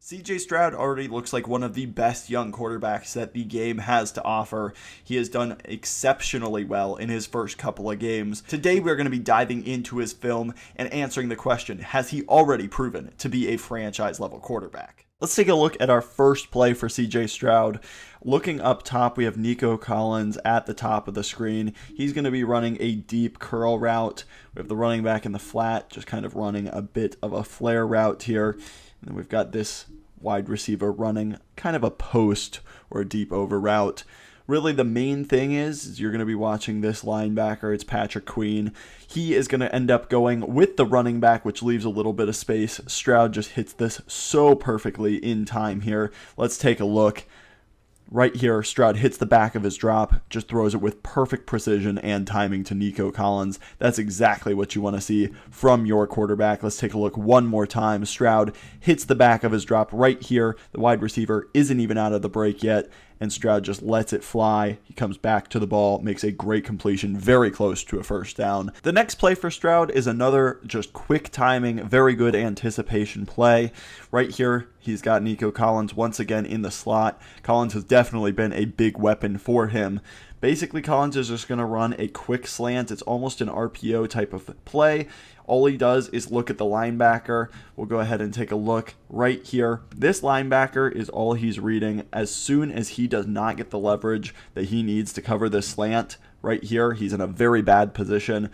CJ Stroud already looks like one of the best young quarterbacks that the game has to offer. He has done exceptionally well in his first couple of games. Today we're going to be diving into his film and answering the question, has he already proven to be a franchise level quarterback? Let's take a look at our first play for CJ Stroud. Looking up top, we have Nico Collins at the top of the screen. He's going to be running a deep curl route. We have the running back in the flat, just kind of running a bit of a flare route here. And then we've got this wide receiver running kind of a post or a deep over route. Really, the main thing is you're going to be watching this linebacker. It's Patrick Queen. He is going to end up going with the running back, which leaves a little bit of space. Stroud just hits this so perfectly in time here. Let's take a look. Right here, Stroud hits the back of his drop, just throws it with perfect precision and timing to Nico Collins. That's exactly what you want to see from your quarterback. Let's take a look one more time. Stroud hits the back of his drop right here. The wide receiver isn't even out of the break yet, and Stroud just lets it fly. He comes back to the ball, makes a great completion, very close to a first down. The next play for Stroud is another just quick timing, very good anticipation play. Right here, he's got Nico Collins once again in the slot. Collins has definitely been a big weapon for him. Basically, Collins is just going to run a quick slant. It's almost an RPO type of play. All he does is look at the linebacker. We'll go ahead and take a look right here. This linebacker is all he's reading. As soon as he does not get the leverage that he needs to cover this slant, right here, he's in a very bad position.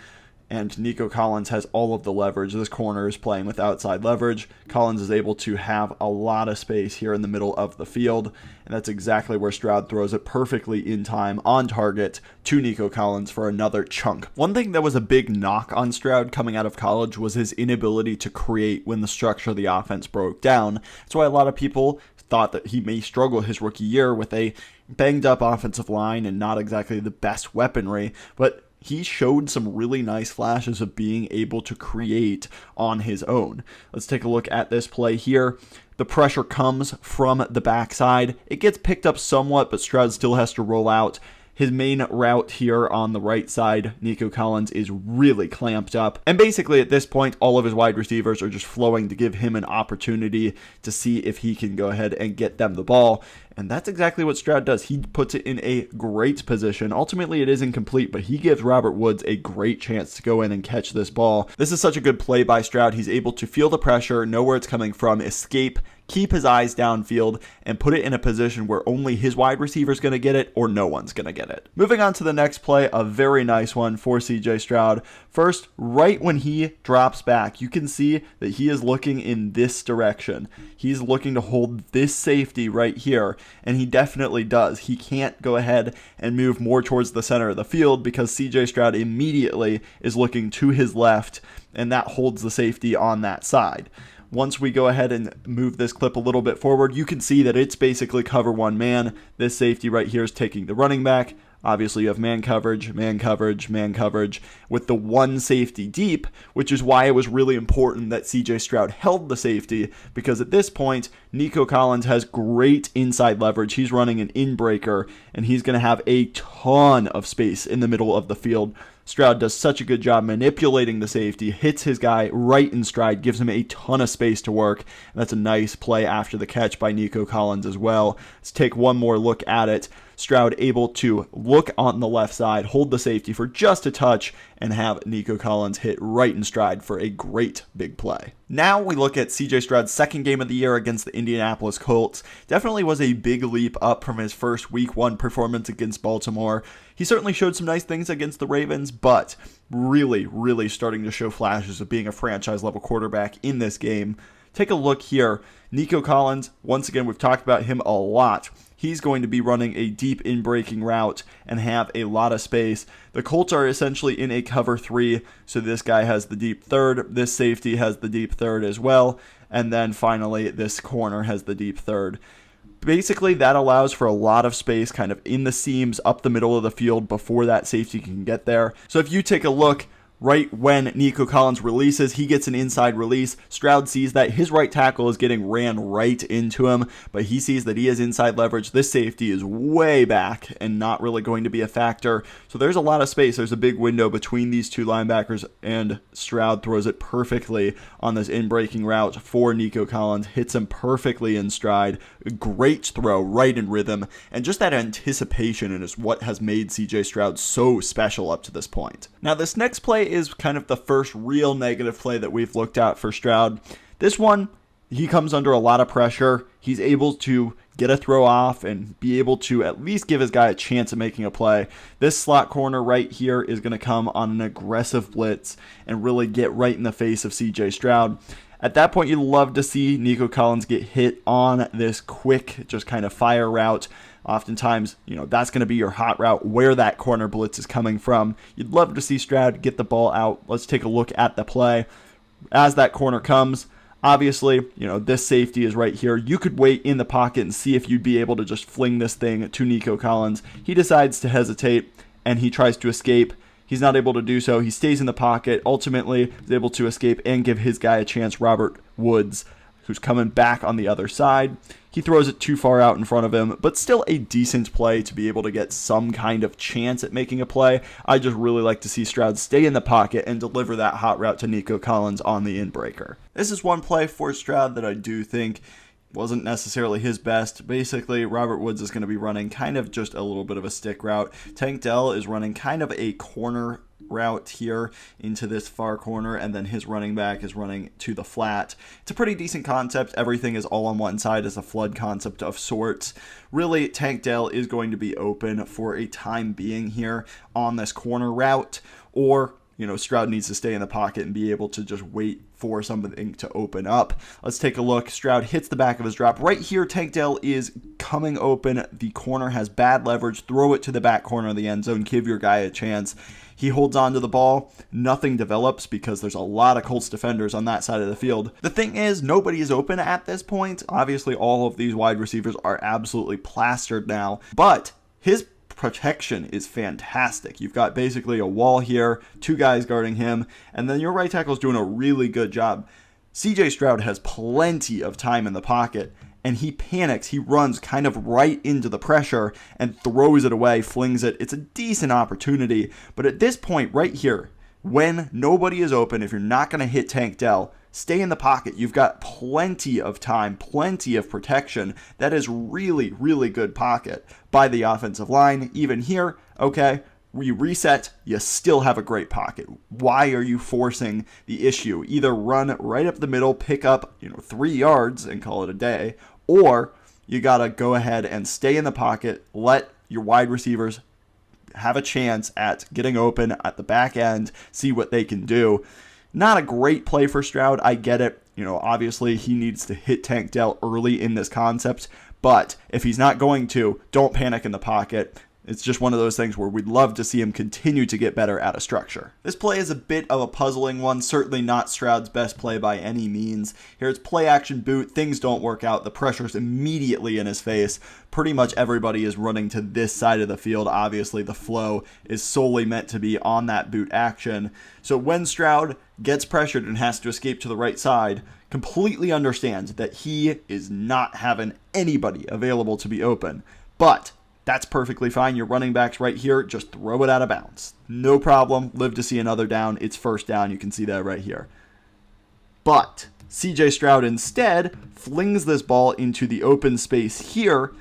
And Nico Collins has all of the leverage. This corner is playing with outside leverage. Collins is able to have a lot of space here in the middle of the field. And that's exactly where Stroud throws it perfectly in time, on target, to Nico Collins for another chunk. One thing that was a big knock on Stroud coming out of college was his inability to create when the structure of the offense broke down. That's why a lot of people thought that he may struggle his rookie year with a banged up offensive line and not exactly the best weaponry. But he showed some really nice flashes of being able to create on his own. Let's take a look at this play here. The pressure comes from the backside. It gets picked up somewhat, but Stroud still has to roll out. His main route here on the right side, Nico Collins, is really clamped up. And basically at this point, all of his wide receivers are just flowing to give him an opportunity to see if he can go ahead and get them the ball. And that's exactly what Stroud does. He puts it in a great position. Ultimately, it is incomplete, but he gives Robert Woods a great chance to go in and catch this ball. This is such a good play by Stroud. He's able to feel the pressure, know where it's coming from, escape, keep his eyes downfield, and put it in a position where only his wide receiver is going to get it or no one's going to get it. Moving on to the next play, a very nice one for CJ Stroud. First, right when he drops back, you can see that he is looking in this direction. He's looking to hold this safety right here, and he definitely does. He can't go ahead and move more towards the center of the field because CJ Stroud immediately is looking to his left, and that holds the safety on that side. Once we go ahead and move this clip a little bit forward, you can see that it's basically cover one man. This safety right here is taking the running back. Obviously, you have man coverage, man coverage, man coverage with the one safety deep, which is why it was really important that CJ Stroud held the safety, because at this point, Nico Collins has great inside leverage. He's running an in-breaker, and he's going to have a ton of space in the middle of the field. Stroud does such a good job manipulating the safety, hits his guy right in stride, gives him a ton of space to work, and that's a nice play after the catch by Nico Collins as well. Let's take one more look at it. Stroud able to look on the left side, hold the safety for just a touch, and have Nico Collins hit right in stride for a great big play. Now we look at CJ Stroud's second game of the year against the Indianapolis Colts. Definitely was a big leap up from his first week one performance against Baltimore. He certainly showed some nice things against the Ravens, but really starting to show flashes of being a franchise level quarterback in this game. Take a look here. Nico Collins, once again, we've talked about him a lot. He's going to be running a deep in-breaking route and have a lot of space. The Colts are essentially in a cover 3, so this guy has the deep third. This safety has the deep third as well. And then finally, this corner has the deep third. Basically, that allows for a lot of space kind of in the seams up the middle of the field before that safety can get there. So if you take a look, right when Nico Collins releases, he gets an inside release. Stroud sees that his right tackle is getting ran right into him, but he sees that he has inside leverage. This safety is way back and not really going to be a factor. So there's a lot of space. There's a big window between these two linebackers, and Stroud throws it perfectly on this in-breaking route for Nico Collins. Hits him perfectly in stride. A great throw, right in rhythm. And just that anticipation is what has made CJ Stroud so special up to this point. Now, this next play is kind of the first real negative play that we've looked at for Stroud. This one, he comes under a lot of pressure. He's able to get a throw off and be able to at least give his guy a chance at making a play. This slot corner right here is going to come on an aggressive blitz and really get right in the face of CJ Stroud. At that point, you'd love to see Nico Collins get hit on this quick, just kind of fire route. Oftentimes, that's going to be your hot route where that corner blitz is coming from. You'd love to see Stroud get the ball out. Let's take a look at the play. As that corner comes, obviously, this safety is right here. You could wait in the pocket and see if you'd be able to just fling this thing to Nico Collins. He decides to hesitate, and he tries to escape. He's not able to do so. He stays in the pocket. Ultimately, is able to escape and give his guy a chance, Robert Woods, who's coming back on the other side. He throws it too far out in front of him, but still a decent play to be able to get some kind of chance at making a play. I just really like to see Stroud stay in the pocket and deliver that hot route to Nico Collins on the in-breaker. This is one play for Stroud that I do think wasn't necessarily his best. Basically, Robert Woods is going to be running kind of just a little bit of a stick route. Tank Dell is running kind of a corner route here into this far corner, and then his running back is running to the flat. It's a pretty decent concept. Everything is all on one side as a flood concept of sorts. Really, Tank Dell is going to be open for a time being here on this corner route, or Stroud needs to stay in the pocket and be able to just wait for something to open up. Let's take a look. Stroud hits the back of his drop. Right here, Tank Dell is coming open. The corner has bad leverage. Throw it to the back corner of the end zone. Give your guy a chance. He holds on to the ball. Nothing develops because there's a lot of Colts defenders on that side of the field. The thing is, nobody is open at this point. Obviously, all of these wide receivers are absolutely plastered now, but his protection is fantastic. You've got basically a wall here, two guys guarding him, and then your right tackle is doing a really good job. CJ Stroud has plenty of time in the pocket, and he panics. He runs kind of right into the pressure and throws it away, flings it. It's a decent opportunity, but at this point right here, when nobody is open, if you're not going to hit Tank Dell, stay in the pocket. You've got plenty of time, plenty of protection. That is really, really good pocket by the offensive line. Even here, okay, you reset, you still have a great pocket. Why are you forcing the issue? Either run right up the middle, pick up 3 yards and call it a day, or you got to go ahead and stay in the pocket, let your wide receivers have a chance at getting open at the back end, see what they can do. Not a great play for Stroud. I get it. Obviously he needs to hit Tank Dell early in this concept, but if he's not going to, don't panic in the pocket. It's just one of those things where we'd love to see him continue to get better at a structure. This play is a bit of a puzzling one, certainly not Stroud's best play by any means. Here it's play action boot, things don't work out, the pressure's immediately in his face. Pretty much everybody is running to this side of the field. Obviously the flow is solely meant to be on that boot action. So when Stroud gets pressured and has to escape to the right side, completely understands that he is not having anybody available to be open. But that's perfectly fine. Your running back's right here. Just throw it out of bounds. No problem. Live to see another down. It's first down. You can see that right here. But CJ Stroud instead flings this ball into the open space here,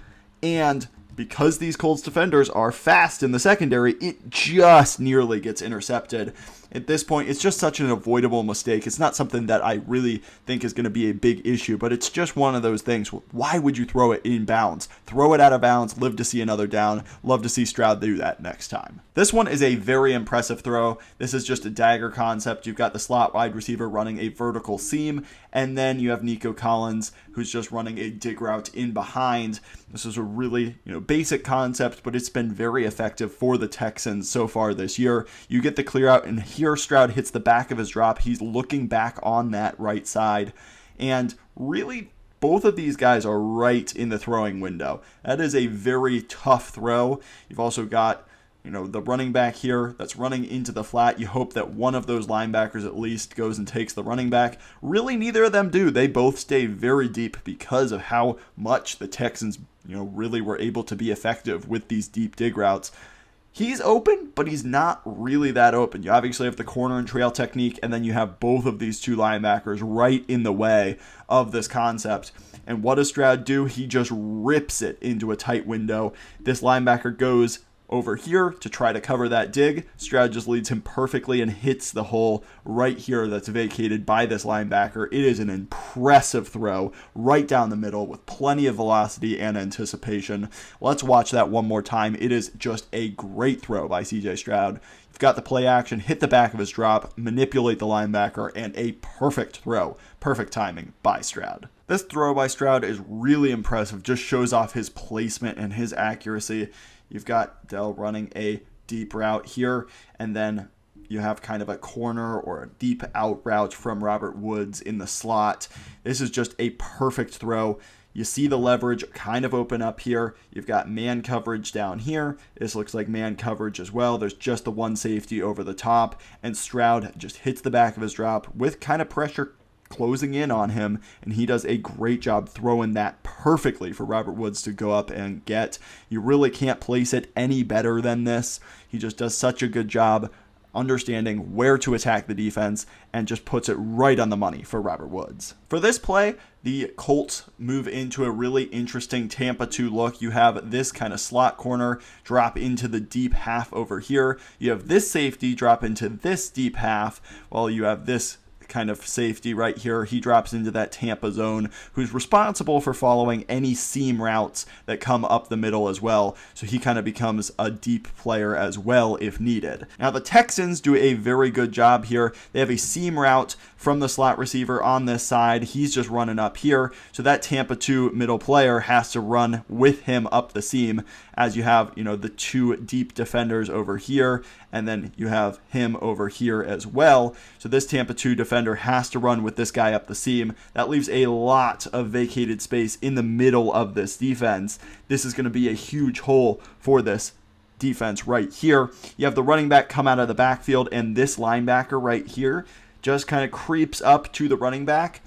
and because these Colts defenders are fast in the secondary, it just nearly gets intercepted. At this point, it's just such an avoidable mistake. It's not something that I really think is going to be a big issue, but it's just one of those things. Why would you throw it in bounds? Throw it out of bounds, live to see another down. Love to see Stroud do that next time. This one is a very impressive throw. This is just a dagger concept. You've got the slot wide receiver running a vertical seam, and then you have Nico Collins, who's just running a dig route in behind. This is a really basic concept, but it's been very effective for the Texans so far this year. You get the clear out, and here Stroud hits the back of his drop. He's looking back on that right side, and really both of these guys are right in the throwing window. That is a very tough throw. You've also got the running back here that's running into the flat. You hope that one of those linebackers at least goes and takes the running back. Really, neither of them do. They both stay very deep because of how much the Texans, really were able to be effective with these deep dig routes. He's open, but he's not really that open. You obviously have the corner and trail technique, and then you have both of these two linebackers right in the way of this concept. And what does Stroud do? He just rips it into a tight window. This linebacker goes over here to try to cover that dig. Stroud just leads him perfectly and hits the hole right here that's vacated by this linebacker. It is an impressive throw right down the middle with plenty of velocity and anticipation. Let's watch that one more time. It is just a great throw by CJ Stroud. You've got the play action, hit the back of his drop, manipulate the linebacker, and a perfect throw. Perfect timing by Stroud. This throw by Stroud is really impressive, just shows off his placement and his accuracy. You've got Dell running a deep route here, and then you have kind of a corner or a deep out route from Robert Woods in the slot. This is just a perfect throw. You see the leverage kind of open up here. You've got man coverage down here. This looks like man coverage as well. There's just the one safety over the top, and Stroud just hits the back of his drop with kind of pressure closing in on him, and he does a great job throwing that perfectly for Robert Woods to go up and get. You really can't place it any better than this. He just does such a good job understanding where to attack the defense and just puts it right on the money for Robert Woods. For this play, the Colts move into a really interesting Tampa 2 look. You have this kind of slot corner drop into the deep half over here. You have this safety drop into this deep half, while you have this kind of safety right here. He drops into that Tampa zone, who's responsible for following any seam routes that come up the middle as well. So he kind of becomes a deep player as well if needed. Now the Texans do a very good job here. They have a seam route from the slot receiver on this side. He's just running up here. So that Tampa 2 middle player has to run with him up the seam, as you have, the two deep defenders over here, and then you have him over here as well. So this Tampa 2 defender has to run with this guy up the seam. That leaves a lot of vacated space in the middle of this defense. This is going to be a huge hole for this defense right here. You have the running back come out of the backfield, and this linebacker right here just kind of creeps up to the running back.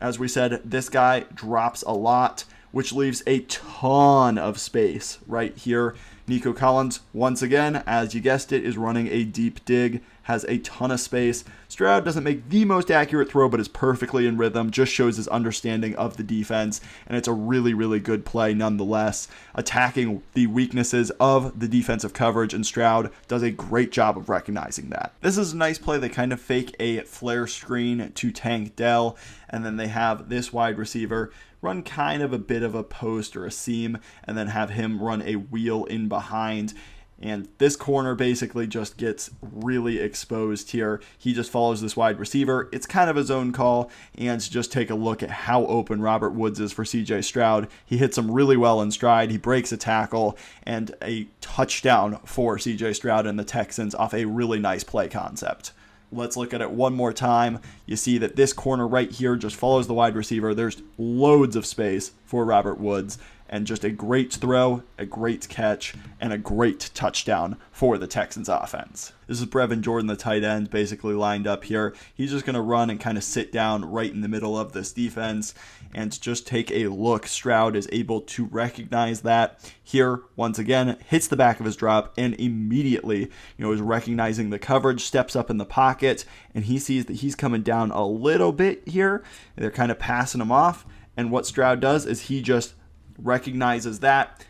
As we said, this guy drops a lot, which leaves a ton of space right here. Nico Collins, once again, as you guessed it, is running a deep dig, has a ton of space. Stroud doesn't make the most accurate throw, but is perfectly in rhythm, just shows his understanding of the defense, and it's a really, really good play nonetheless, attacking the weaknesses of the defensive coverage, and Stroud does a great job of recognizing that. This is a nice play. They kind of fake a flare screen to Tank Dell, and then they have this wide receiver run kind of a bit of a post or a seam, and then have him run a wheel in behind. And this corner basically just gets really exposed here. He just follows this wide receiver. It's kind of a zone call, and just take a look at how open Robert Woods is for CJ Stroud. He hits him really well in stride. He breaks a tackle, and a touchdown for CJ Stroud and the Texans off a really nice play concept. Let's look at it one more time. You see that this corner right here just follows the wide receiver. There's loads of space for Robert Woods, and just a great throw, a great catch, and a great touchdown for the Texans offense. This is Brevin Jordan, the tight end, basically lined up here. He's just going to run and kind of sit down right in the middle of this defense, and just take a look. Stroud is able to recognize that here. Once again, hits the back of his drop, and immediately, is recognizing the coverage, steps up in the pocket, and he sees that he's coming down a little bit here. They're kind of passing him off, and what Stroud does is he just recognizes that.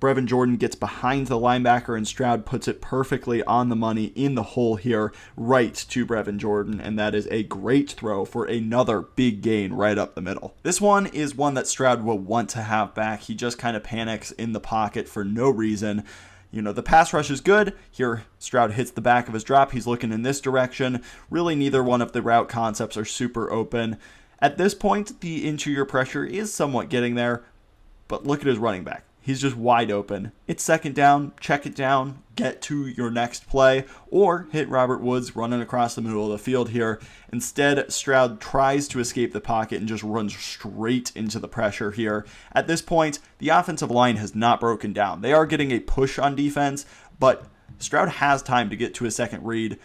Brevin Jordan gets behind the linebacker, and Stroud puts it perfectly on the money in the hole here, right to Brevin Jordan, and that is a great throw for another big gain right up the middle. This one is one that Stroud will want to have back. He just kind of panics in the pocket for no reason. The pass rush is good. Here, Stroud hits the back of his drop. He's looking in this direction. Really, neither one of the route concepts are super open. At this point, the interior pressure is somewhat getting there, but look at his running back. He's just wide open. It's second down, check it down, get to your next play, or hit Robert Woods running across the middle of the field here. Instead, Stroud tries to escape the pocket and just runs straight into the pressure here. At this point, the offensive line has not broken down. They are getting a push on defense, but Stroud has time to get to his second read.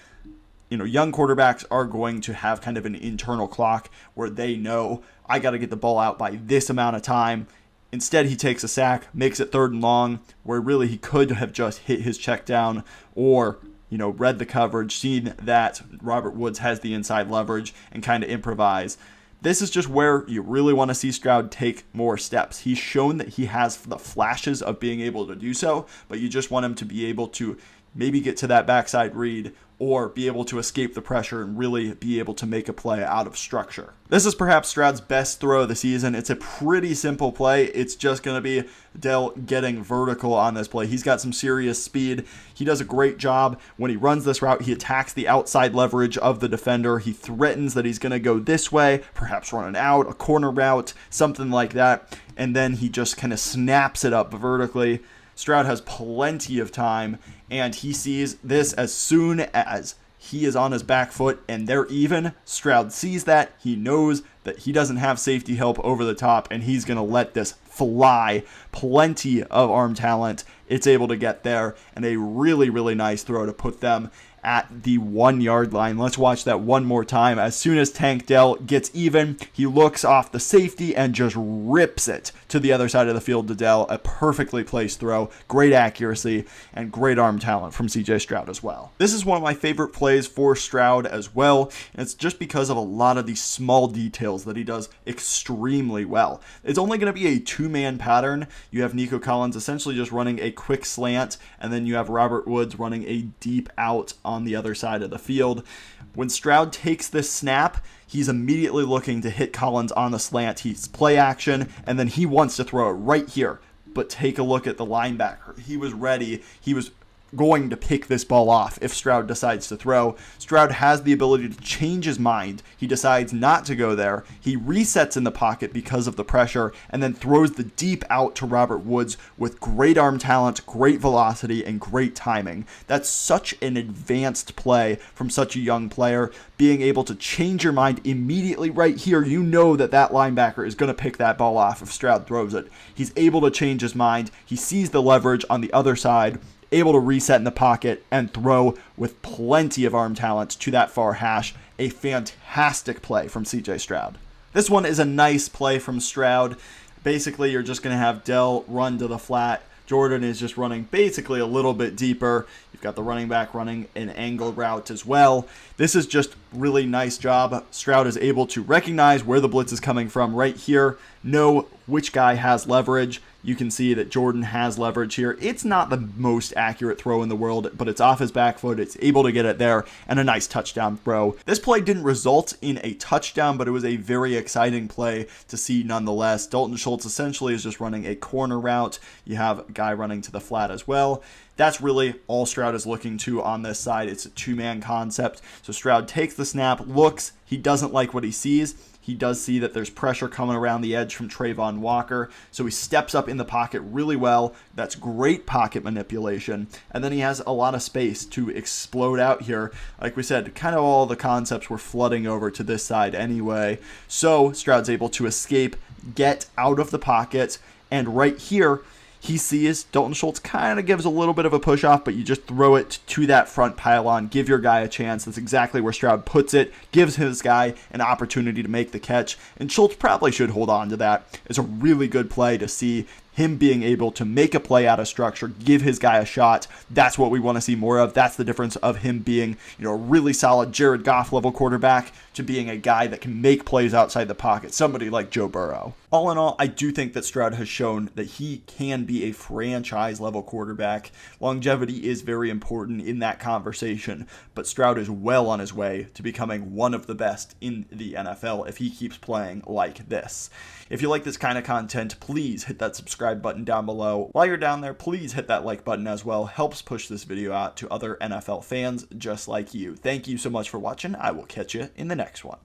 Young quarterbacks are going to have kind of an internal clock where they know, I got to get the ball out by this amount of time. Instead, he takes a sack, makes it 3rd and long, where really he could have just hit his check down or, read the coverage, seen that Robert Woods has the inside leverage and kind of improvise. This is just where you really want to see Stroud take more steps. He's shown that he has the flashes of being able to do so, but you just want him to be able to maybe get to that backside read or be able to escape the pressure and really be able to make a play out of structure. This is perhaps Stroud's best throw of the season. It's a pretty simple play. It's just going to be Dell getting vertical on this play. He's got some serious speed. He does a great job. When he runs this route, he attacks the outside leverage of the defender. He threatens that he's going to go this way, perhaps run an out, a corner route, something like that. And then he just kind of snaps it up vertically. Stroud has plenty of time, and he sees this as soon as he is on his back foot and they're even. Stroud sees that. He knows that he doesn't have safety help over the top, and he's going to let this fly. Plenty of arm talent. It's able to get there, and a really, really nice throw to put them at the 1 yard line. Let's watch that one more time. As soon as Tank Dell gets even, he looks off the safety and just rips it to the other side of the field to Dell. A perfectly placed throw, great accuracy, and great arm talent from CJ Stroud as well. This is one of my favorite plays for Stroud as well, and it's just because of a lot of these small details that he does extremely well. It's only going to be a 2-man pattern. You have Nico Collins essentially just running a quick slant, and then you have Robert Woods running a deep out on the other side of the field. When Stroud takes this snap, he's immediately looking to hit Collins on the slant. He's play action, and then he wants to throw it right here. But take a look at the linebacker. He was ready. He was going to pick this ball off if Stroud decides to throw. Stroud has the ability to change his mind. He decides not to go there. He resets in the pocket because of the pressure and then throws the deep out to Robert Woods with great arm talent, great velocity, and great timing. That's such an advanced play from such a young player. Being able to change your mind immediately right here, you know that that linebacker is going to pick that ball off if Stroud throws it. He's able to change his mind. He sees the leverage on the other side, able to reset in the pocket and throw with plenty of arm talent to that far hash. A fantastic play from CJ Stroud. This one is a nice play from Stroud. Basically, you're just going to have Dell run to the flat. Jordan is just running basically a little bit deeper. You've got the running back running an angle route as well. This is just really nice job. Stroud is able to recognize where the blitz is coming from right here, know which guy has leverage. You can see that Jordan has leverage here. It's not the most accurate throw in the world, but it's off his back foot. It's able to get it there, and a nice touchdown throw. This play didn't result in a touchdown, but it was a very exciting play to see nonetheless. Dalton Schultz essentially is just running a corner route. You have a guy running to the flat as well. That's really all Stroud is looking to on this side. It's a 2-man concept. So Stroud takes the snap, looks. He doesn't like what he sees. He does see that there's pressure coming around the edge from Trayvon Walker, so he steps up in the pocket really well. That's great pocket manipulation, and then he has a lot of space to explode out here. Like we said, kind of all the concepts were flooding over to this side anyway, so Stroud's able to escape, get out of the pocket, and right here, he sees Dalton Schultz kind of gives a little bit of a push off, but you just throw it to that front pylon, give your guy a chance. That's exactly where Stroud puts it, gives his guy an opportunity to make the catch, and Schultz probably should hold on to that. It's a really good play to see him being able to make a play out of structure, give his guy a shot. That's what we want to see more of. That's the difference of him being, a really solid Jared Goff level quarterback to being a guy that can make plays outside the pocket, somebody like Joe Burrow. All in all, I do think that Stroud has shown that he can be a franchise level quarterback. Longevity is very important in that conversation, but Stroud is well on his way to becoming one of the best in the NFL if he keeps playing like this. If you like this kind of content, please hit that subscribe button down below. While you're down there, please hit that like button as well. Helps push this video out to other NFL fans just like you. Thank you so much for watching. I will catch you in the next one.